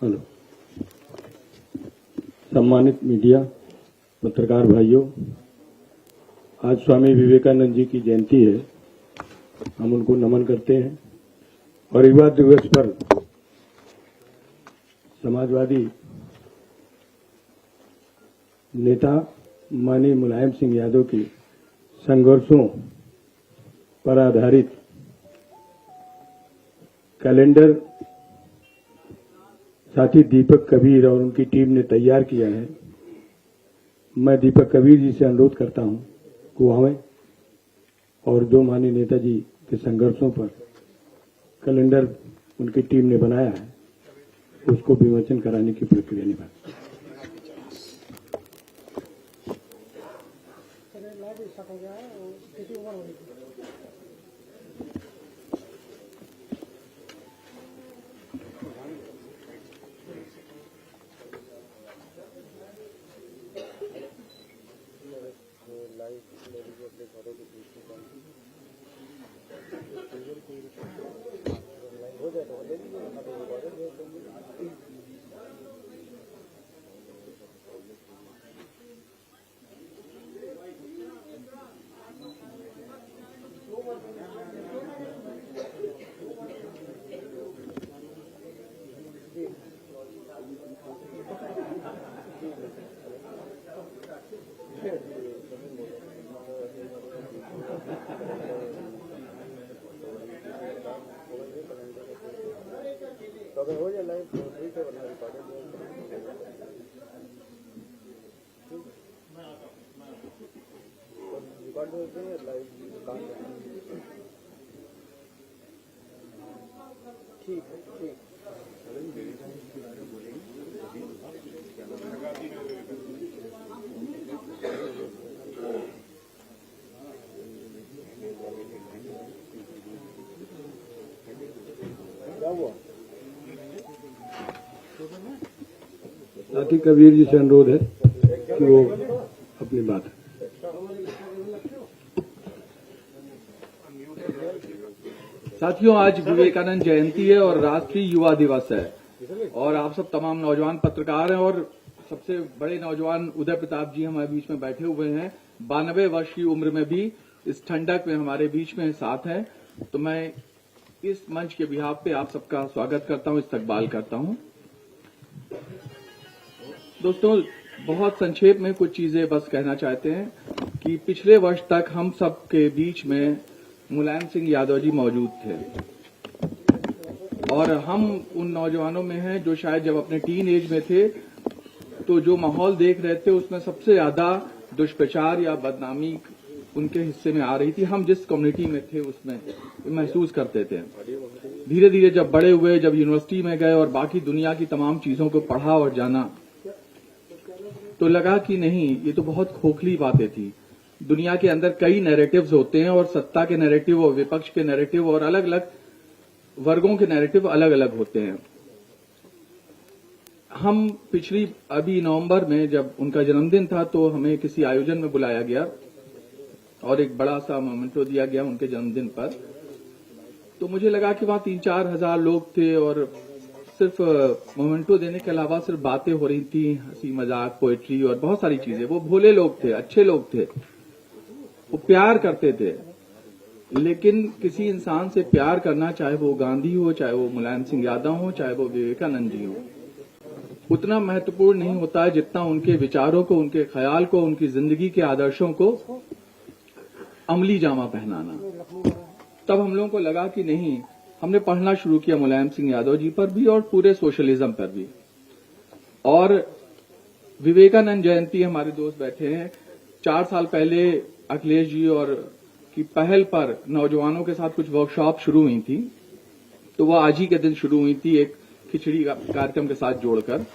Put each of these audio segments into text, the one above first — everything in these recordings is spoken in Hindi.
हेलो। सम्मानित मीडिया, पत्रकार भाइयों, आज स्वामी विवेकानंद जी की जयंती है। हम उनको नमन करते हैं और युवा दिवस पर समाजवादी नेता माननीय मुलायम सिंह यादव की संघर्षों पर आधारित कैलेंडर साथी दीपक कबीर और उनकी टीम ने तैयार किया है। मैं दीपक कबीर जी से अनुरोध करता हूं कि वो आए और जो माननीय नेताजी के संघर्षों पर कैलेंडर उनकी टीम ने बनाया है उसको विमोचन कराने की प्रक्रिया निभाए। हो जाए लाइव ठीक है, बना रिकॉर्ड होते हैं लाइव काम ठीक है। ठीक क्या हुआ? साथी कबीर जी से अनुरोध है कि वो अपनी बात है। साथियों, आज विवेकानंद जयंती है और राष्ट्रीय युवा दिवस है और आप सब तमाम नौजवान पत्रकार हैं और सबसे बड़े नौजवान उदय प्रताप जी हमारे बीच में बैठे हुए हैं। 92 वर्ष की उम्र में भी इस ठंडक में हमारे बीच में साथ हैं। तो मैं इस मंच के बिहाफ पे आप सबका स्वागत करता हूं, इस्तकबाल करता हूं। दोस्तों, बहुत संक्षेप में कुछ चीजें बस कहना चाहते हैं कि पिछले वर्ष तक हम सब के बीच में मुलायम सिंह यादव जी मौजूद थे और हम उन नौजवानों में हैं जो शायद जब अपने टीन एज में थे तो जो माहौल देख रहे थे उसमें सबसे ज्यादा दुष्प्रचार या बदनामी उनके हिस्से में आ रही थी। हम जिस कम्युनिटी में थे उसमें महसूस करते थे। धीरे धीरे जब बड़े हुए, जब यूनिवर्सिटी में गए और बाकी दुनिया की तमाम चीजों को पढ़ा और जाना तो लगा कि नहीं, ये तो बहुत खोखली बातें थी। दुनिया के अंदर कई नैरेटिव्स होते हैं और सत्ता के नैरेटिव और विपक्ष के नैरेटिव और अलग अलग वर्गों के नैरेटिव अलग अलग होते हैं। हम अभी नवंबर में जब उनका जन्मदिन था तो हमें किसी आयोजन में बुलाया गया और एक बड़ा सा मोमेंटो दिया गया उनके जन्मदिन पर। तो मुझे लगा कि वहां 3-4 हजार लोग थे और सिर्फ मोमेंटो देने के अलावा सिर्फ बातें हो रही थी, हंसी मजाक, पोएट्री और बहुत सारी चीजें। वो भोले लोग थे, अच्छे लोग थे, वो प्यार करते थे। लेकिन किसी इंसान से प्यार करना, चाहे वो गांधी हो, चाहे वो मुलायम सिंह यादव हो, चाहे वो विवेकानंद जी हो, उतना महत्वपूर्ण नहीं होता है जितना उनके विचारों को, उनके ख्याल को, उनकी जिंदगी के आदर्शों को अमली जामा पहनाना। तब हम लोगों को लगा कि नहीं, हमने पढ़ना शुरू किया मुलायम सिंह यादव जी पर भी और पूरे सोशलिज्म पर भी। और विवेकानंद जयंती, हमारे दोस्त बैठे हैं, 4 साल पहले अखिलेश जी और की पहल पर नौजवानों के साथ कुछ वर्कशॉप शुरू हुई थी। तो वो आज ही के दिन शुरू हुई थी, एक खिचड़ी कार्यक्रम के साथ जोड़कर।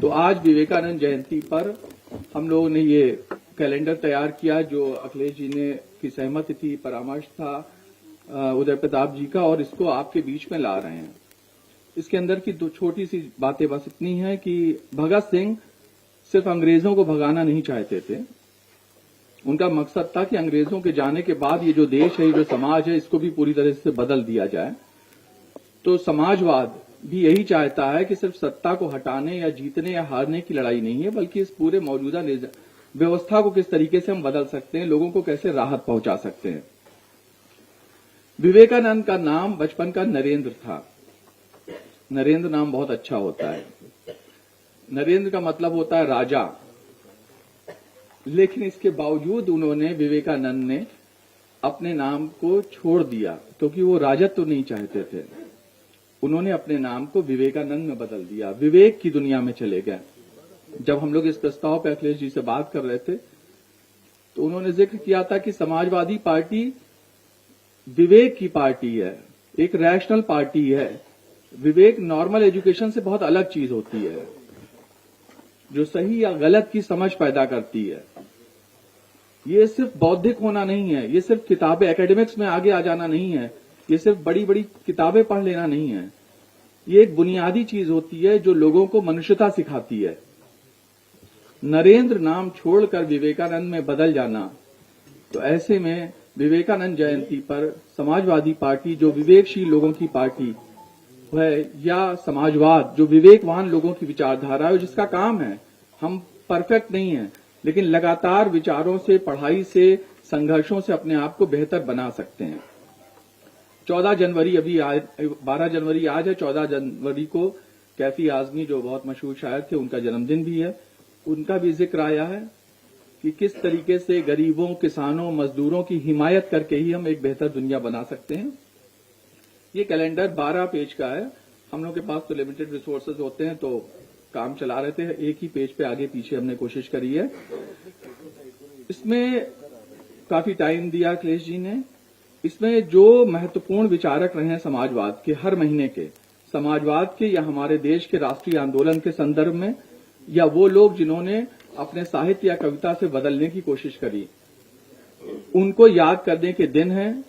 तो आज विवेकानंद जयंती पर हम लोगों ने ये कैलेंडर तैयार किया जो अखिलेश जी ने की सहमति थी, परामर्श था उदय प्रताप जी का, और इसको आपके बीच में ला रहे हैं। इसके अंदर की 2 छोटी सी बातें बस इतनी है कि भगत सिंह सिर्फ अंग्रेजों को भगाना नहीं चाहते थे। उनका मकसद था कि अंग्रेजों के जाने के बाद ये जो देश है, ये जो समाज है, इसको भी पूरी तरह से बदल दिया जाए। तो समाजवाद भी यही चाहता है कि सिर्फ सत्ता को हटाने या जीतने या हारने की लड़ाई नहीं है, बल्कि इस पूरे मौजूदा व्यवस्था को किस तरीके से हम बदल सकते हैं, लोगों को कैसे राहत पहुंचा सकते हैं। विवेकानंद का नाम बचपन का नरेंद्र था। नरेंद्र नाम बहुत अच्छा होता है। नरेंद्र का मतलब होता है राजा, लेकिन इसके बावजूद उन्होंने, विवेकानंद ने अपने नाम को छोड़ दिया क्योंकि वो राजत्व तो नहीं चाहते थे। उन्होंने अपने नाम को विवेकानंद में बदल दिया, विवेक की दुनिया में चले गए। जब हम लोग इस प्रस्ताव पे अखिलेश जी से बात कर रहे थे तो उन्होंने जिक्र किया था कि समाजवादी पार्टी विवेक की पार्टी है, एक रैशनल पार्टी है। विवेक नॉर्मल एजुकेशन से बहुत अलग चीज होती है, जो सही या गलत की समझ पैदा करती है। ये सिर्फ बौद्धिक होना नहीं है, ये सिर्फ किताबें एकेडमिक्स में आगे आ जाना नहीं है, ये सिर्फ बड़ी बड़ी किताबें पढ़ लेना नहीं है। ये एक बुनियादी चीज होती है जो लोगों को मनुष्यता सिखाती है। नरेंद्र नाम छोड़कर विवेकानंद में बदल जाना, तो ऐसे में विवेकानंद जयंती पर समाजवादी पार्टी जो विवेकशील लोगों की पार्टी है, या समाजवाद जो विवेकवान लोगों की विचारधारा है, जिसका काम है, हम परफेक्ट नहीं है लेकिन लगातार विचारों से, पढ़ाई से, संघर्षों से अपने आप को बेहतर बना सकते हैं। 14 जनवरी अभी 12 जनवरी आज है, 14 जनवरी को कैफी आजमी जो बहुत मशहूर शायर थे, उनका जन्मदिन भी है। उनका भी जिक्र आया है कि किस तरीके से गरीबों, किसानों, मजदूरों की हिमायत करके ही हम एक बेहतर दुनिया बना सकते हैं। ये कैलेंडर 12 पेज का है। हम लोग के पास तो लिमिटेड रिसोर्सेज होते हैं तो काम चला रहे थे, एक ही पेज पे आगे पीछे हमने कोशिश करी है। इसमें काफी टाइम दिया अखिलेश जी ने। इसमें जो महत्वपूर्ण विचारक रहे हैं समाजवाद के, हर महीने के समाजवाद के या हमारे देश के राष्ट्रीय आंदोलन के संदर्भ में, या वो लोग जिन्होंने अपने साहित्य या कविता से बदलने की कोशिश करी, उनको याद करने के दिन हैं,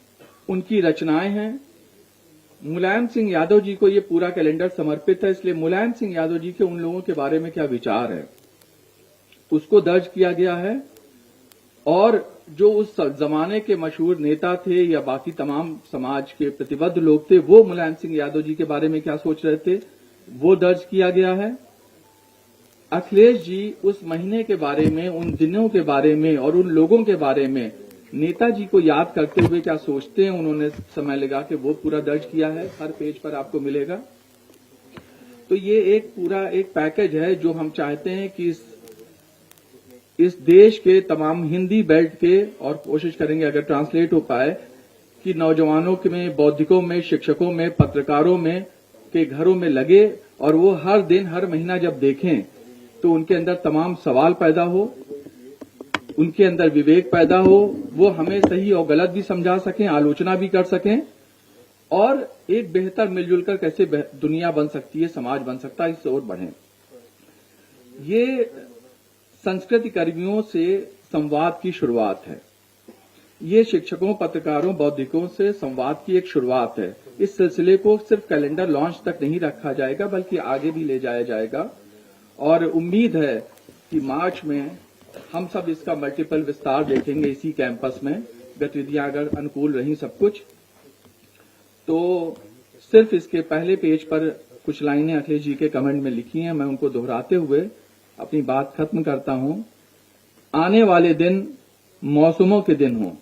उनकी रचनाएं हैं। मुलायम सिंह यादव जी को ये पूरा कैलेंडर समर्पित है, इसलिए मुलायम सिंह यादव जी के उन लोगों के बारे में क्या विचार है उसको दर्ज किया गया है। और जो उस जमाने के मशहूर नेता थे या बाकी तमाम समाज के प्रतिबद्ध लोग थे, वो मुलायम सिंह यादव जी के बारे में क्या सोच रहे थे, वो दर्ज किया गया है। अखिलेश जी उस महीने के बारे में, उन दिनों के बारे में और उन लोगों के बारे में, नेताजी को याद करते हुए क्या सोचते हैं, उन्होंने समय लगा के वो पूरा दर्ज किया है। हर पेज पर आपको मिलेगा। तो ये एक पूरा एक पैकेज है जो हम चाहते हैं कि इस देश के तमाम हिंदी बेल्ट के, और कोशिश करेंगे अगर ट्रांसलेट हो पाए, कि नौजवानों में, बौद्धिकों में, शिक्षकों में, पत्रकारों में के घरों में लगे और वो हर दिन, हर महीना जब देखें तो उनके अंदर तमाम सवाल पैदा हो, उनके अंदर विवेक पैदा हो, वो हमें सही और गलत भी समझा सकें, आलोचना भी कर सकें, और एक बेहतर मिलजुल कर कैसे दुनिया बन सकती है, समाज बन सकता है, इस ओर बढ़ें। ये संस्कृति कर्मियों से संवाद की शुरुआत है। ये शिक्षकों, पत्रकारों, बौद्धिकों से संवाद की एक शुरुआत है। इस सिलसिले को सिर्फ कैलेंडर लॉन्च तक नहीं रखा जाएगा बल्कि आगे भी ले जाया जाएगा, और उम्मीद है कि मार्च में हम सब इसका मल्टीपल विस्तार देखेंगे इसी कैंपस में। गतिविधियां अगर अनुकूल रही सब कुछ, तो सिर्फ इसके पहले पेज पर कुछ लाइनें अखिलेश जी के कमेंट में लिखी हैं, मैं उनको दोहराते हुए अपनी बात खत्म करता हूं। आने वाले दिन मौसमों के दिन हों,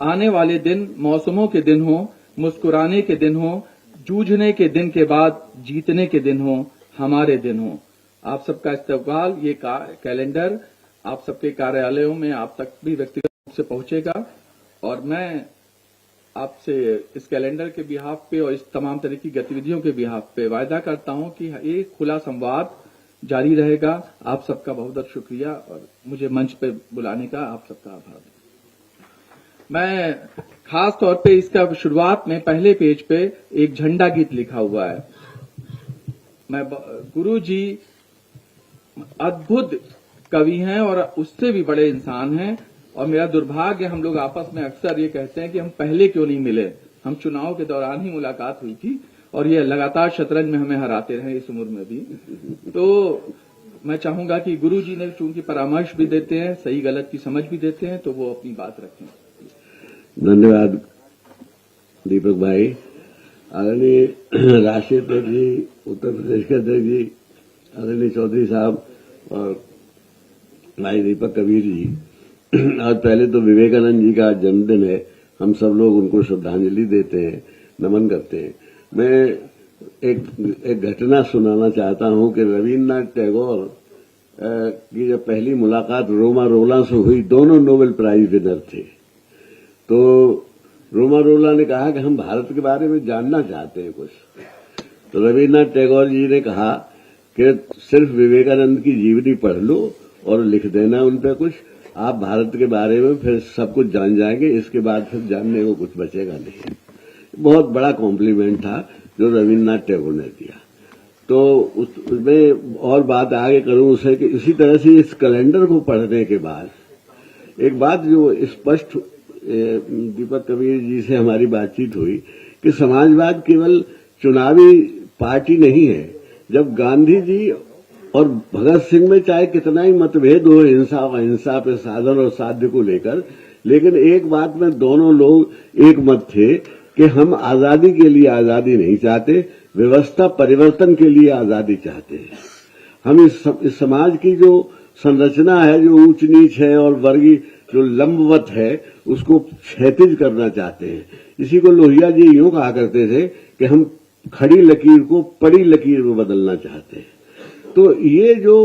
आने वाले दिन मौसमों के दिन हों, मुस्कुराने के दिन हों, जूझने के दिन के बाद जीतने के दिन हों, हमारे दिन हों। आप सबका इस्तकबाल, ये कैलेंडर आप सबके कार्यालयों में आप तक भी व्यक्तिगत रूप से पहुंचेगा, और मैं आपसे इस कैलेंडर के बिहाफ पे और इस तमाम तरह की गतिविधियों के बिहाफ पे वायदा करता हूं कि एक खुला संवाद जारी रहेगा। आप सबका बहुत बहुत शुक्रिया, और मुझे मंच पे बुलाने का आप सबका आभार। मैं खास तौर पे इसका शुरुआत में पहले पेज पे एक झंडा गीत लिखा हुआ है। मैं गुरु जी अद्भुत कवि हैं और उससे भी बड़े इंसान हैं, और मेरा दुर्भाग्य, हम लोग आपस में अक्सर ये कहते हैं कि हम पहले क्यों नहीं मिले। हम चुनाव के दौरान ही मुलाकात हुई थी और ये लगातार शतरंज में हमें हराते रहे इस उम्र में भी। तो मैं चाहूंगा कि गुरु जी ने चूंकि परामर्श भी देते हैं, सही गलत की समझ भी देते हैं, तो वो अपनी बात रखें। धन्यवाद दीपक भाई। आदरणीय राष्ट्रीय अध्यक्ष जी, उत्तर प्रदेश के अध्यक्ष जी, आदरणीय चौधरी साहब और भाई दीपक कबीर जी, आज पहले तो विवेकानंद जी का जन्मदिन है। हम सब लोग उनको श्रद्धांजलि देते हैं, नमन करते हैं। मैं एक घटना सुनाना चाहता हूं कि रविन्द्रनाथ टैगोर की जब पहली मुलाकात रोमा रोला से हुई, दोनों नोबेल प्राइज विनर थे। तो रोमा रोला ने कहा कि हम भारत के बारे में जानना चाहते हैं कुछ। तो रविन्द्रनाथ टैगोर जी ने कहा कि सिर्फ विवेकानंद की जीवनी पढ़ लो और लिख देना उन पर कुछ, आप भारत के बारे में फिर सब कुछ जान जाएंगे, इसके बाद फिर जानने को कुछ बचेगा नहीं। बहुत बड़ा कॉम्प्लीमेंट था जो रविन्द्रनाथ टैगोर ने दिया। तो उसमें और बात आगे करूं उसे कि इसी तरह से इस कैलेंडर को पढ़ने के बाद एक बात जो स्पष्ट दीपक कबीर जी से हमारी बातचीत हुई कि समाजवाद केवल चुनावी पार्टी नहीं है। जब गांधी जी और भगत सिंह में चाहे कितना ही मतभेद हो हिंसा और अहिंसा पे साधन और साध्य को लेकर, लेकिन एक बात में दोनों लोग एक मत थे कि हम आजादी के लिए आजादी नहीं चाहते, व्यवस्था परिवर्तन के लिए आजादी चाहते हैं। हम इस समाज की जो संरचना है, जो ऊंच नीच है और वर्गीय जो लंबवत है, उसको क्षैतिज करना चाहते हैं। इसी को लोहिया जी यूं कहा करते थे कि हम खड़ी लकीर को पड़ी लकीर में बदलना चाहते हैं। तो ये जो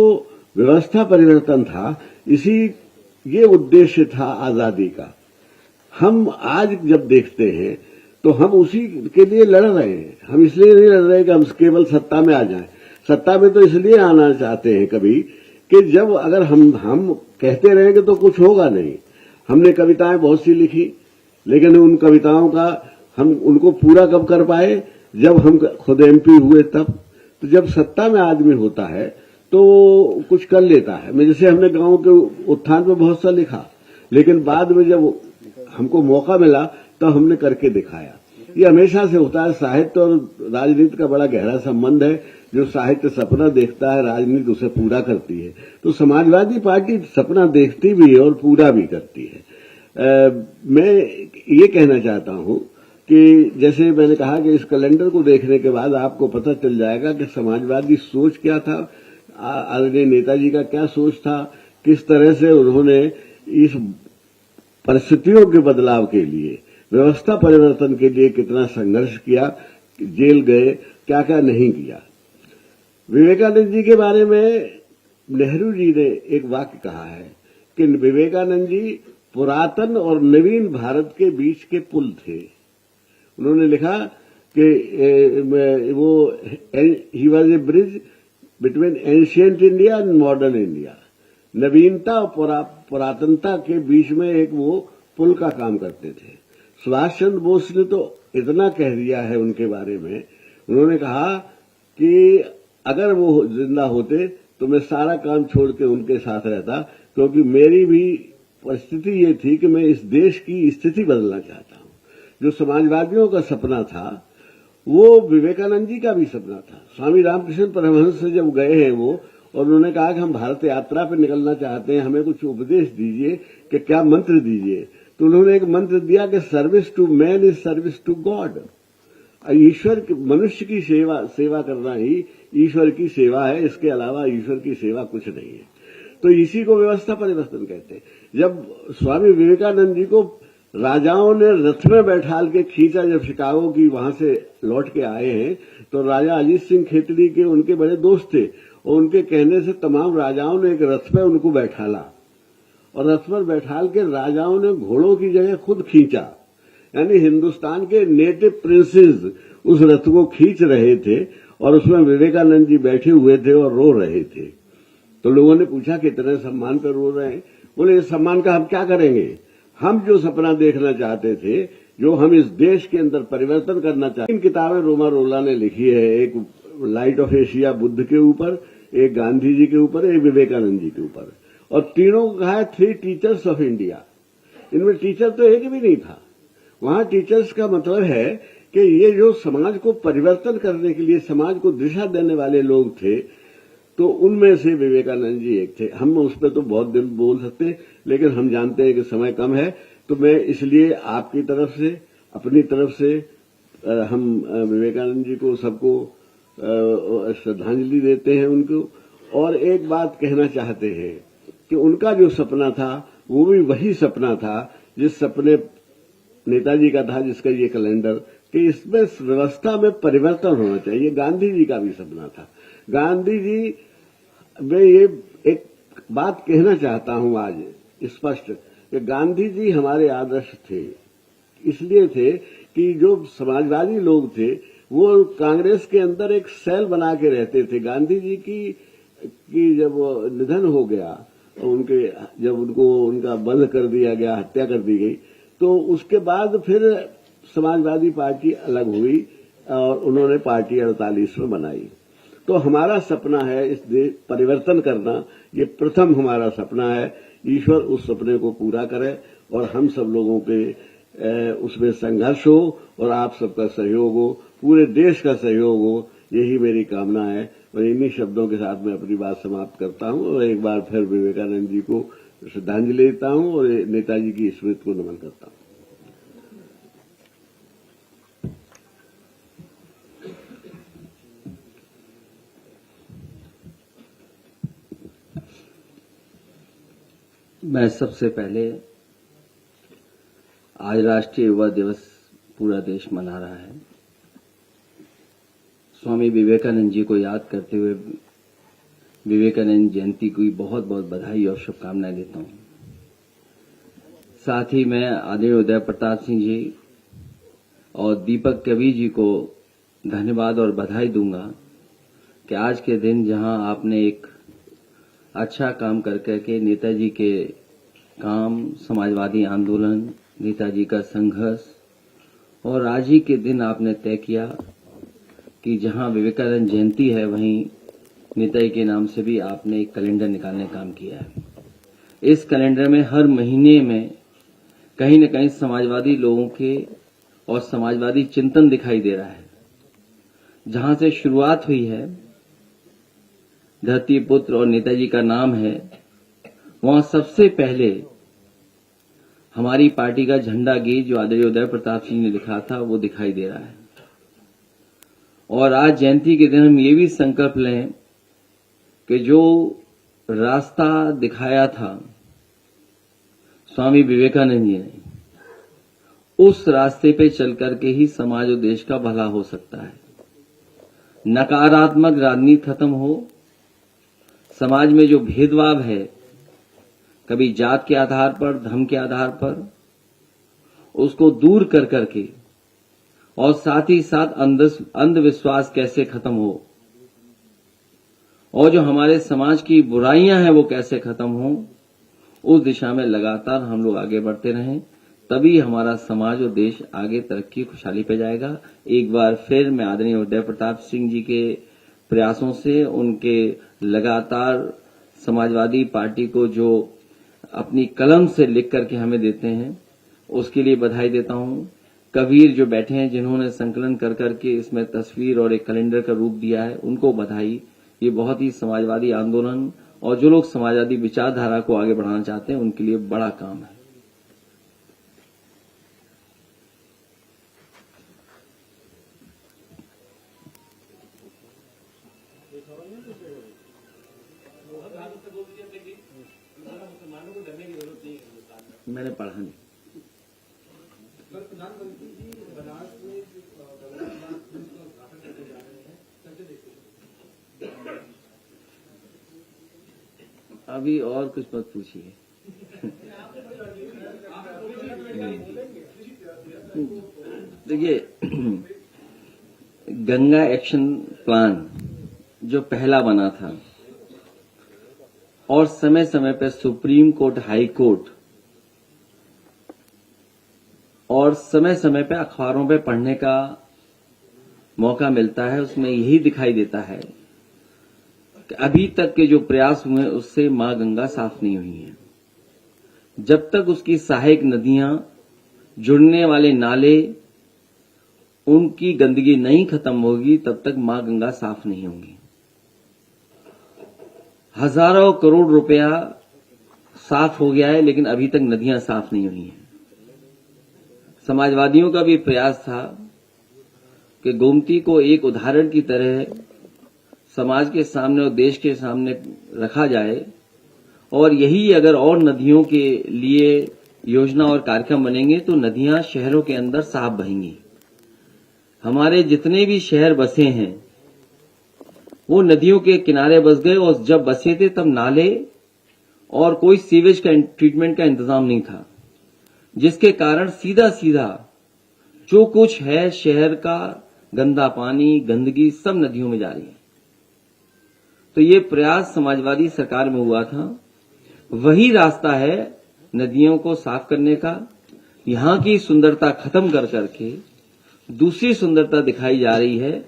व्यवस्था परिवर्तन था, ये उद्देश्य था आजादी का। हम आज जब देखते हैं तो हम उसी के लिए लड़ रहे हैं। हम इसलिए नहीं लड़ रहे कि हम केवल सत्ता में आ जाएं। सत्ता में तो इसलिए आना चाहते हैं कभी कि जब अगर हम कहते रहेंगे तो कुछ होगा नहीं। हमने कविताएं बहुत सी लिखी, लेकिन उन कविताओं का हम उनको पूरा कब कर पाए, जब हम खुद एमपी हुए तब। तो जब सत्ता में आदमी होता है तो कुछ कर लेता है। जैसे हमने गांव के उत्थान में बहुत सा लिखा, लेकिन बाद में जब हमको मौका मिला तो हमने करके दिखाया। ये हमेशा से होता है। साहित्य और राजनीति का बड़ा गहरा संबंध है। जो साहित्य सपना देखता है, राजनीति उसे पूरा करती है। तो समाजवादी पार्टी सपना देखती भी है और पूरा भी करती है। मैं ये कहना चाहता हूं कि जैसे मैंने कहा कि इस कैलेंडर को देखने के बाद आपको पता चल जाएगा कि समाजवादी सोच क्या था, आदरणीय नेताजी का क्या सोच था, किस तरह से उन्होंने इस परिस्थितियों के बदलाव के लिए, व्यवस्था परिवर्तन के लिए कितना संघर्ष किया, जेल गए, क्या क्या नहीं किया। विवेकानंद जी के बारे में नेहरू जी ने एक वाक्य कहा है कि विवेकानंद जी पुरातन और नवीन भारत के बीच के पुल थे। उन्होंने लिखा कि वो he was a bridge between ancient India and modern India. नवीनता और पुरातनता के बीच में एक वो पुल का काम करते थे। सुभाष चंद्र बोस ने तो इतना कह दिया है उनके बारे में, उन्होंने कहा कि अगर वो जिंदा होते तो मैं सारा काम छोड़ के उनके साथ रहता, क्योंकि मेरी भी परिस्थिति ये थी कि मैं इस देश की स्थिति बदलना चाहता हूं। जो समाजवादियों का सपना था वो विवेकानंद जी का भी सपना था। स्वामी रामकृष्ण परमहंस से जब गए हैं वो, और उन्होंने कहा कि हम भारत यात्रा पर निकलना चाहते हैं, हमें कुछ उपदेश दीजिए कि क्या मंत्र दीजिए। तो उन्होंने एक मंत्र दिया कि service to man is service to God. ईश्वर मनुष्य की सेवा करना ही ईश्वर की सेवा है, इसके अलावा ईश्वर की सेवा कुछ नहीं है। तो इसी को व्यवस्था परिवर्तन कहते हैं। जब स्वामी विवेकानंद जी को राजाओं ने रथ में बैठाल के खींचा, जब शिकागो की वहां से लौट के आए हैं, तो राजा अजीत सिंह खेतड़ी के उनके बड़े दोस्त थे, और उनके कहने से तमाम राजाओं ने एक रथ में उनको बैठाला, और रथ पर बैठाल के राजाओं ने घोड़ों की जगह खुद खींचा। यानी हिंदुस्तान के नेटिव प्रिंसेस उस रथ को खींच रहे थे, और उसमें विवेकानंद जी बैठे हुए थे और रो रहे थे। तो लोगों ने पूछा कि इतने सम्मान पर रो रहे हैं। बोले इस सम्मान का हम क्या करेंगे, हम जो सपना देखना चाहते थे, जो हम इस देश के अंदर परिवर्तन करना चाहते। इन किताबें रोमा रोला ने लिखी है, एक लाइट ऑफ एशिया बुद्ध के ऊपर, एक गांधी जी के ऊपर, एक विवेकानंद जी के ऊपर, और तीनों को कहा है 3 टीचर्स ऑफ इंडिया। इनमें टीचर तो एक भी नहीं था। वहां टीचर्स का मतलब है कि ये जो समाज को परिवर्तन करने के लिए, समाज को दिशा देने वाले लोग थे, तो उनमें से विवेकानंद जी एक थे। हम उस पर तो बहुत दिन बोल सकते हैं, लेकिन हम जानते हैं कि समय कम है, तो मैं इसलिए आपकी तरफ से, अपनी तरफ से, हम विवेकानंद जी को सबको श्रद्धांजलि देते हैं उनको। और एक बात कहना चाहते हैं कि उनका जो सपना था वो भी वही सपना था जिस सपने नेताजी का था, जिसका ये कैलेंडर, कि इसमें व्यवस्था में परिवर्तन होना चाहिए। गांधी जी का भी सपना था। गांधी जी, मैं ये एक बात कहना चाहता हूं आज स्पष्ट कि गांधी जी हमारे आदर्श थे। इसलिए थे कि जो समाजवादी लोग थे वो कांग्रेस के अंदर एक सेल बना के रहते थे। गांधी जी की जब निधन हो गया, जब उनका बंद कर दिया गया, हत्या कर दी गई, तो उसके बाद फिर समाजवादी पार्टी अलग हुई और उन्होंने पार्टी 48 में बनाई। तो हमारा सपना है इस देश परिवर्तन करना, ये प्रथम हमारा सपना है। ईश्वर उस सपने को पूरा करे और हम सब लोगों के उसमें संघर्ष हो और आप सबका सहयोग हो, पूरे देश का सहयोग हो, यही मेरी कामना है। और इन्हीं शब्दों के साथ मैं अपनी बात समाप्त करता हूं और एक बार फिर विवेकानंद जी को श्रद्धांजलि देता हूं और नेताजी की स्मृति को नमन करता हूं। मैं सबसे पहले, आज राष्ट्रीय युवा दिवस पूरा देश मना रहा है। स्वामी विवेकानंद जी को याद करते हुए विवेकानंद जयंती की बहुत बहुत बधाई और शुभकामनाएं देता हूं। साथ ही मैं आदरणीय उदय प्रताप सिंह जी और दीपक कबीर जी को धन्यवाद और बधाई दूंगा कि आज के दिन जहां आपने एक अच्छा काम करके नेताजी के काम, समाजवादी आंदोलन, नेताजी का संघर्ष, और आज ही के दिन आपने तय किया कि जहां विवेकानंद जयंती है वहीं नेताजी के नाम से भी आपने एक कैलेंडर निकालने का काम किया है। इस कैलेंडर में हर महीने में कहीं न कहीं समाजवादी लोगों के और समाजवादी चिंतन दिखाई दे रहा है। जहां से शुरुआत हुई है, धरती पुत्र और नेताजी का नाम है, वहां सबसे पहले हमारी पार्टी का झंडा गीत जो आदरणीय उदय प्रताप सिंह ने लिखा था वो दिखाई दे रहा है। और आज जयंती के दिन हम ये भी संकल्प लें कि जो रास्ता दिखाया था स्वामी विवेकानंद जी ने, उस रास्ते पे चल करके ही समाज और देश का भला हो सकता है। नकारात्मक राजनीति खत्म हो, समाज में जो भेदभाव है, कभी जात के आधार पर, धर्म के आधार पर, उसको दूर कर करके, और साथ ही साथ अंधविश्वास कैसे खत्म हो, और जो हमारे समाज की बुराइयां हैं वो कैसे खत्म हो, उस दिशा में लगातार हम लोग आगे बढ़ते रहें, तभी हमारा समाज और देश आगे तरक्की खुशहाली पे जाएगा। एक बार फिर मैं आदरणीय उदय प्रताप सिंह जी के प्रयासों से, उनके लगातार समाजवादी पार्टी को जो अपनी कलम से लिख करके हमें देते हैं, उसके लिए बधाई देता हूं। कबीर जो बैठे हैं, जिन्होंने संकलन कर करके इसमें तस्वीर और एक कैलेंडर का रूप दिया है, उनको बधाई। ये बहुत ही समाजवादी आंदोलन और जो लोग समाजवादी विचारधारा को आगे बढ़ाना चाहते हैं उनके लिए बड़ा काम है। मैंने पढ़ा नहीं। अभी और कुछ मत पूछिए। देखिए, गंगा एक्शन प्लान जो पहला बना था और समय समय पर सुप्रीम कोर्ट, हाई कोर्ट और समय समय पर अखबारों पे पढ़ने का मौका मिलता है, उसमें यही दिखाई देता है कि अभी तक के जो प्रयास हुए उससे मां गंगा साफ नहीं हुई है। जब तक उसकी सहायक नदियां, जुड़ने वाले नाले, उनकी गंदगी नहीं खत्म होगी तब तक मां गंगा साफ नहीं होगी। हजारों करोड़ रुपया साफ हो गया है लेकिन अभी तक नदियां साफ नहीं हुई हैं। समाजवादियों का भी प्रयास था कि गोमती को एक उदाहरण की तरह समाज के सामने और देश के सामने रखा जाए, और यही अगर और नदियों के लिए योजना और कार्यक्रम बनेंगे तो नदियां शहरों के अंदर साफ बहेंगी। हमारे जितने भी शहर बसे हैं वो नदियों के किनारे बस गए, और जब बसे थे तब नाले और कोई सीवेज का ट्रीटमेंट का इंतजाम नहीं था, जिसके कारण सीधा सीधा जो कुछ है शहर का गंदा पानी, गंदगी सब नदियों में जा रही है। तो ये प्रयास समाजवादी सरकार में हुआ था, वही रास्ता है नदियों को साफ करने का। यहां की सुंदरता खत्म कर करके दूसरी सुंदरता दिखाई जा रही है।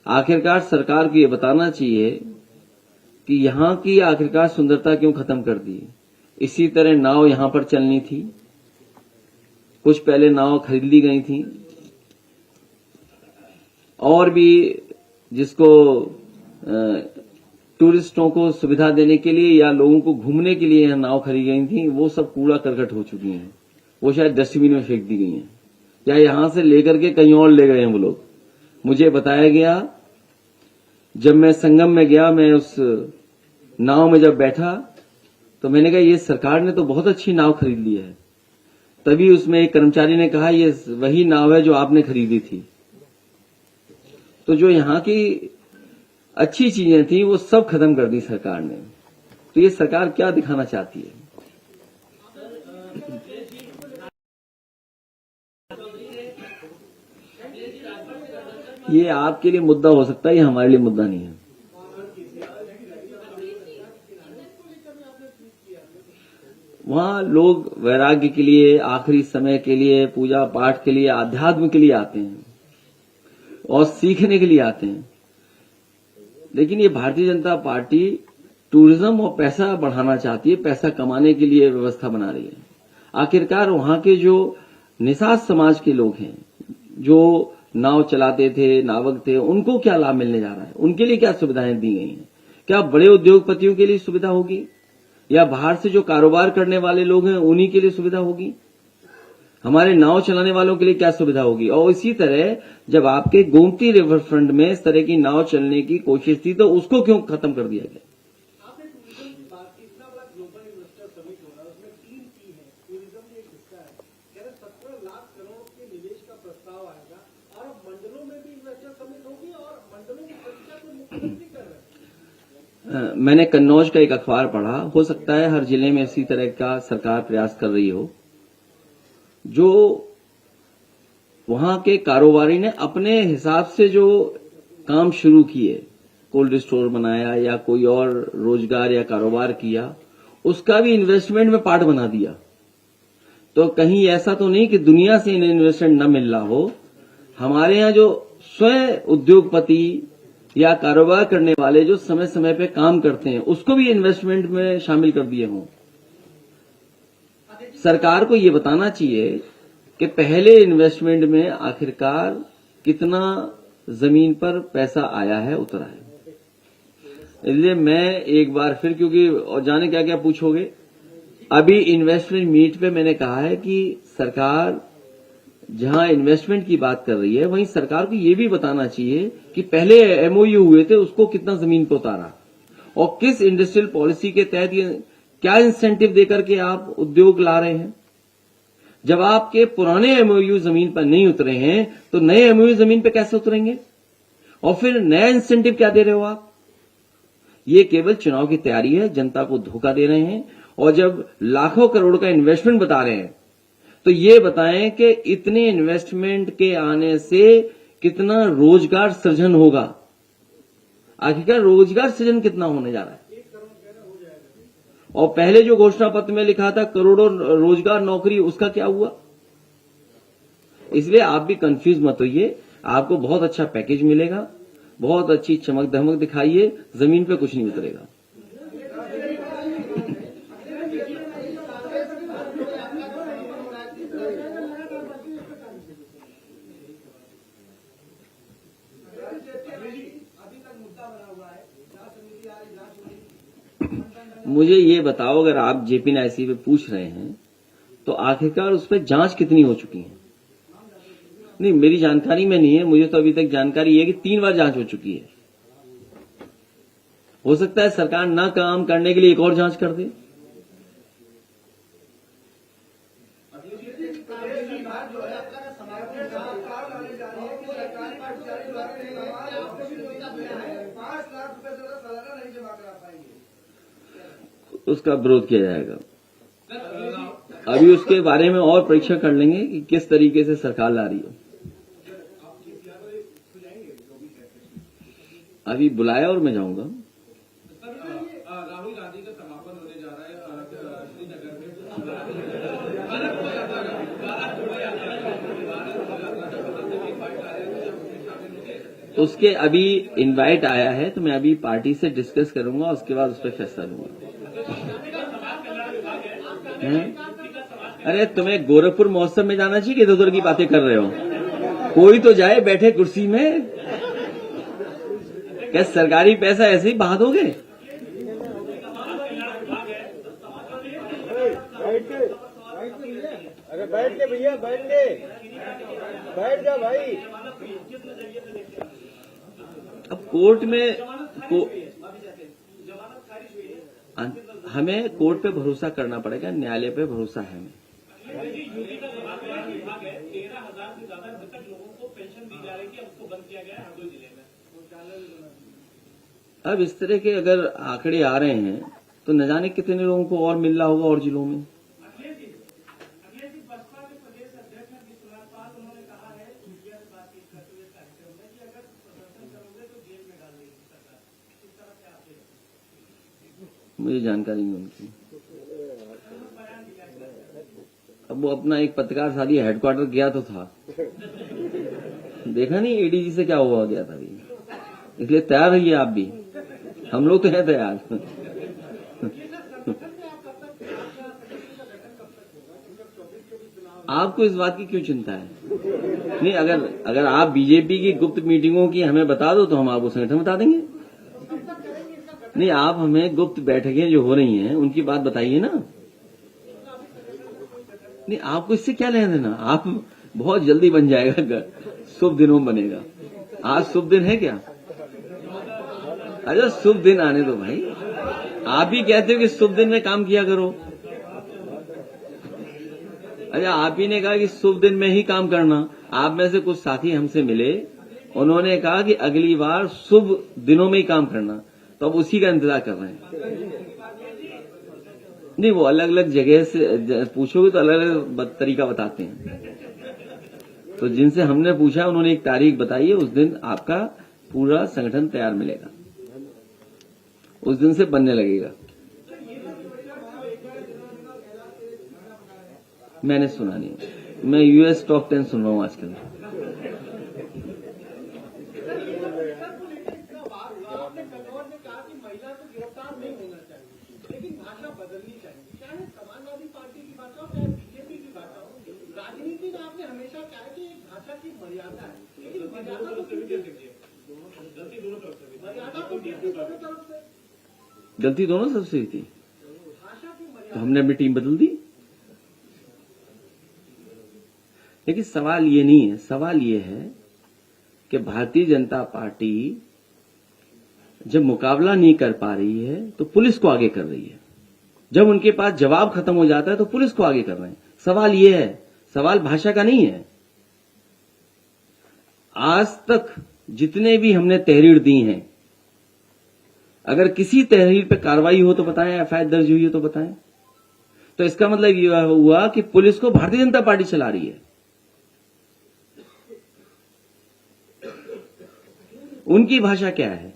आखिरकार सरकार को ये बताना चाहिए कि यहां की आखिरकार सुंदरता क्यों खत्म कर दी। इसी तरह नाव यहां पर चलनी थी, कुछ पहले नाव खरीद ली गई थी, और भी जिसको टूरिस्टों को सुविधा देने के लिए या लोगों को घूमने के लिए यहां नाव खरीदी गई थी, वो सब कूड़ा करकट हो चुकी हैं। वो शायद डस्टबिन में फेंक दी गई हैं, या यहां से लेकर के कहीं और ले गए हैं वो लोग। मुझे बताया गया, जब मैं संगम में गया, मैं उस नाव में जब बैठा तो मैंने कहा ये सरकार ने तो बहुत अच्छी नाव खरीद ली है। तभी उसमें एक कर्मचारी ने कहा ये वही नाव है जो आपने खरीदी थी। तो जो यहां की अच्छी चीजें थी वो सब खत्म कर दी सरकार ने। तो ये सरकार क्या दिखाना चाहती है? ये आपके लिए मुद्दा हो सकता है, ये हमारे लिए मुद्दा नहीं है। वहां लोग वैराग्य के लिए, आखिरी समय के लिए, पूजा पाठ के लिए, आध्यात्म के लिए आते हैं और सीखने के लिए आते हैं। लेकिन ये भारतीय जनता पार्टी टूरिज्म और पैसा बढ़ाना चाहती है, पैसा कमाने के लिए व्यवस्था बना रही है। आखिरकार वहां के जो निषाद समाज के लोग हैं, जो नाव चलाते थे, नावक थे, उनको क्या लाभ मिलने जा रहा है? उनके लिए क्या सुविधाएं दी गई हैं? क्या बड़े उद्योगपतियों के लिए सुविधा होगी, या बाहर से जो कारोबार करने वाले लोग हैं उन्हीं के लिए सुविधा होगी? हमारे नाव चलाने वालों के लिए क्या सुविधा होगी? और इसी तरह जब आपके गोमती रिवर फ्रंट में इस तरह की नाव चलने की कोशिश थी तो उसको क्यों खत्म कर दिया गया? मैंने कन्नौज का एक अखबार पढ़ा, हो सकता है हर जिले में इसी तरह का सरकार प्रयास कर रही हो। जो वहां के कारोबारी ने अपने हिसाब से जो काम शुरू किए, कोल्ड स्टोर बनाया या कोई और रोजगार या कारोबार किया, उसका भी इन्वेस्टमेंट में पार्ट बना दिया। तो कहीं ऐसा तो नहीं कि दुनिया से इन्हें इन्वेस्टमेंट न मिल रहा हो। हमारे यहां जो स्वयं उद्योगपति या कारोबार करने वाले जो समय समय पे काम करते हैं, उसको भी इन्वेस्टमेंट में शामिल कर दिए हों। सरकार को ये बताना चाहिए कि पहले इन्वेस्टमेंट में आखिरकार कितना जमीन पर पैसा आया है, उतरा है। इसलिए मैं एक बार फिर, क्योंकि और जाने क्या क्या पूछोगे, अभी इन्वेस्टमेंट मीट पे मैंने कहा है कि सरकार जहां इन्वेस्टमेंट की बात कर रही है, वहीं सरकार को यह भी बताना चाहिए कि पहले एमओयू हुए थे उसको कितना जमीन पर उतारा, और किस इंडस्ट्रियल पॉलिसी के तहत ये क्या इंसेंटिव देकर के आप उद्योग ला रहे हैं। जब आपके पुराने एमओयू जमीन पर नहीं उतरे हैं तो नए एमओयू जमीन पर कैसे उतरेंगे? और फिर नया इंसेंटिव क्या दे रहे हो आप? ये केवल चुनाव की तैयारी है, जनता को धोखा दे रहे हैं। और जब लाखों करोड़ का इन्वेस्टमेंट बता रहे हैं तो ये बताएं कि इतने इन्वेस्टमेंट के आने से कितना रोजगार सृजन होगा। आखिरकार रोजगार सृजन कितना होने जा रहा है? और पहले जो घोषणा पत्र में लिखा था करोड़ों रोजगार नौकरी, उसका क्या हुआ? इसलिए आप भी कंफ्यूज मत होइए, आपको बहुत अच्छा पैकेज मिलेगा, बहुत अच्छी चमक धमक दिखाइए, जमीन पे कुछ नहीं उतरेगा। मुझे ये बताओ, अगर आप जेपीएनआईसी पे पूछ रहे हैं तो आखिरकार उस पर जांच कितनी हो चुकी है? नहीं, मेरी जानकारी में नहीं है। मुझे तो अभी तक जानकारी है कि 3 बार जांच हो चुकी है। हो सकता है सरकार ना काम करने के लिए एक और जांच कर दे। उसका विरोध किया जाएगा। अभी उसके बारे में और परीक्षा कर लेंगे कि किस तरीके से सरकार ला रही है। अभी बुलाया और मैं जाऊंगा। राहुल गांधी का समापन होने जा रहा है श्रीनगर में। उसके अभी इनवाइट आया है, तो मैं अभी पार्टी से डिस्कस करूंगा, उसके बाद उस पर फैसला लूंगा। अरे तुम्हें गोरखपुर महोत्सव में जाना चाहिए कि इधर उधर की बातें कर रहे हो? कोई तो जाए, बैठे कुर्सी में। क्या सरकारी पैसा ऐसे ही बहा दोगे? अरे बैठ के भैया, बैठ के, बैठ जा भाई। अब कोर्ट में हमें कोर्ट पे भरोसा करना पड़ेगा, न्यायालय पे भरोसा है हमें। अब इस तरह के अगर आंकड़े आ रहे हैं तो न जाने कितने लोगों को और मिल रहा होगा और जिलों में। मुझे जानकारी नहीं उनकी। अब वो अपना एक पत्रकार साथी हेडक्वार्टर गया तो था, देखा नहीं एडीजी से क्या हुआ गया था अभी। इसलिए तैयार रहिए आप भी, हम लोग तो हैं तैयार। आपको इस बात की क्यों चिंता है? नहीं, अगर आप बीजेपी की गुप्त मीटिंगों की हमें बता दो तो हम आपको संगठन बता देंगे। नहीं, आप हमें गुप्त बैठकें जो हो रही हैं उनकी बात बताइए ना। नहीं, आपको इससे क्या लेना देना? आप बहुत जल्दी बन जाएगा, शुभ दिनों में बनेगा। आज शुभ दिन है क्या? अच्छा, शुभ दिन आने दो भाई। आप ही कहते हो कि शुभ दिन में काम किया करो। अच्छा, आप ही ने कहा कि शुभ दिन में ही काम करना। आप में से कुछ साथी हमसे मिले, उन्होंने कहा कि अगली बार शुभ दिनों में ही काम करना, तो अब उसी का इंतजार कर रहे हैं। नहीं, वो अलग अलग जगह से पूछोगे तो अलग अलग तरीका बताते हैं। तो जिनसे हमने पूछा उन्होंने एक तारीख बताई है, उस दिन आपका पूरा संगठन तैयार मिलेगा, उस दिन से बनने लगेगा। मैंने सुना नहीं, मैं यूएस टॉप 10 सुन रहा हूं आजकल। गलती दोनों तरफ से थी, तो हमने अपनी टीम बदल दी। लेकिन सवाल ये नहीं है, सवाल ये है कि भारतीय जनता पार्टी जब मुकाबला नहीं कर पा रही है तो पुलिस को आगे कर रही है। जब उनके पास जवाब खत्म हो जाता है तो पुलिस को आगे कर रहे हैं। सवाल ये है, सवाल भाषा का नहीं है। आज तक जितने भी हमने तहरीर दी हैं, अगर किसी तहरीर पे कार्रवाई हो तो बताएं, एफआईआर दर्ज हुई हो तो बताएं। तो इसका मतलब यह हुआ कि पुलिस को भारतीय जनता पार्टी चला रही है। उनकी भाषा क्या है?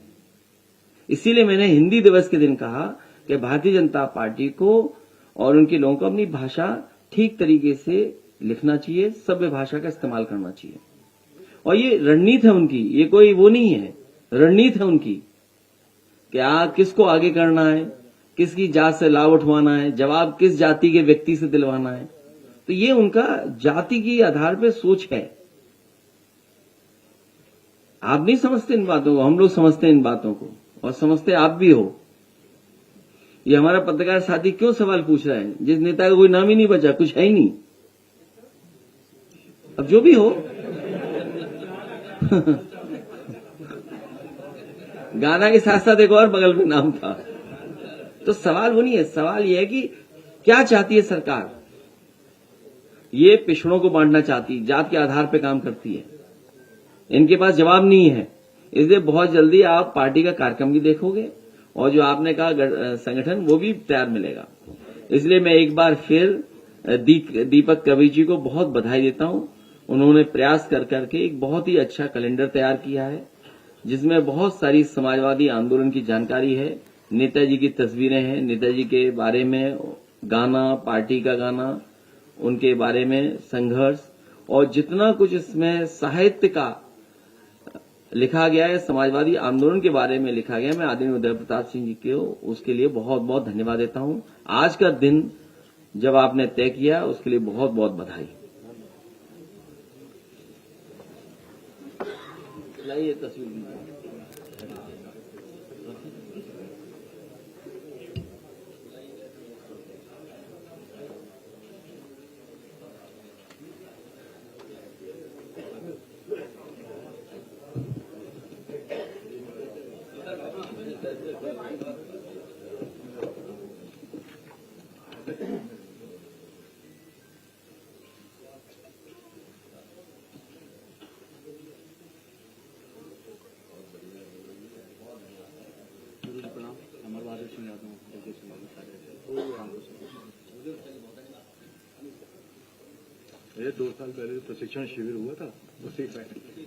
इसीलिए मैंने हिंदी दिवस के दिन कहा कि भारतीय जनता पार्टी को और उनके लोगों को अपनी भाषा ठीक तरीके से लिखना चाहिए, सभ्य भाषा का इस्तेमाल करना चाहिए। और ये रणनीति है उनकी, ये कोई वो नहीं है, रणनीति है उनकी कि किसको आगे करना है, किसकी जात से लाभ उठवाना है, जवाब किस जाति के व्यक्ति से दिलवाना है। तो ये उनका जाति की आधार पर सोच है। आप नहीं समझते इन बातों को, हम लोग समझते हैं इन बातों को, और समझते आप भी हो। ये हमारा पत्रकार साथी क्यों सवाल पूछ रहा है, जिस नेता का कोई नाम ही नहीं बचा, कुछ है ही नहीं। अब जो भी हो, गाना के साथ साथ एक और बगल में नाम था। तो सवाल वो नहीं है, सवाल ये है कि क्या चाहती है सरकार। ये पिछड़ों को बांटना चाहती, जात के आधार पर काम करती है। इनके पास जवाब नहीं है, इसलिए बहुत जल्दी आप पार्टी का कार्यक्रम भी देखोगे और जो आपने कहा संगठन वो भी तैयार मिलेगा। इसलिए मैं एक बार फिर दीपक कबीर जी को बहुत बधाई देता हूं। उन्होंने प्रयास कर करके एक बहुत ही अच्छा कैलेंडर तैयार किया है, जिसमें बहुत सारी समाजवादी आंदोलन की जानकारी है, नेताजी की तस्वीरें हैं, नेताजी के बारे में गाना, पार्टी का गाना, उनके बारे में संघर्ष, और जितना कुछ इसमें साहित्य का लिखा गया है, समाजवादी आंदोलन के बारे में लिखा गया है। मैं आदरणीय उदय प्रताप सिंह जी को उसके लिए बहुत बहुत धन्यवाद देता हूं। आज का दिन जब आपने तय किया उसके लिए बहुत बहुत बधाई। लाइए तस्वीर। ये 2 साल पहले जो प्रशिक्षण शिविर हुआ था उसी में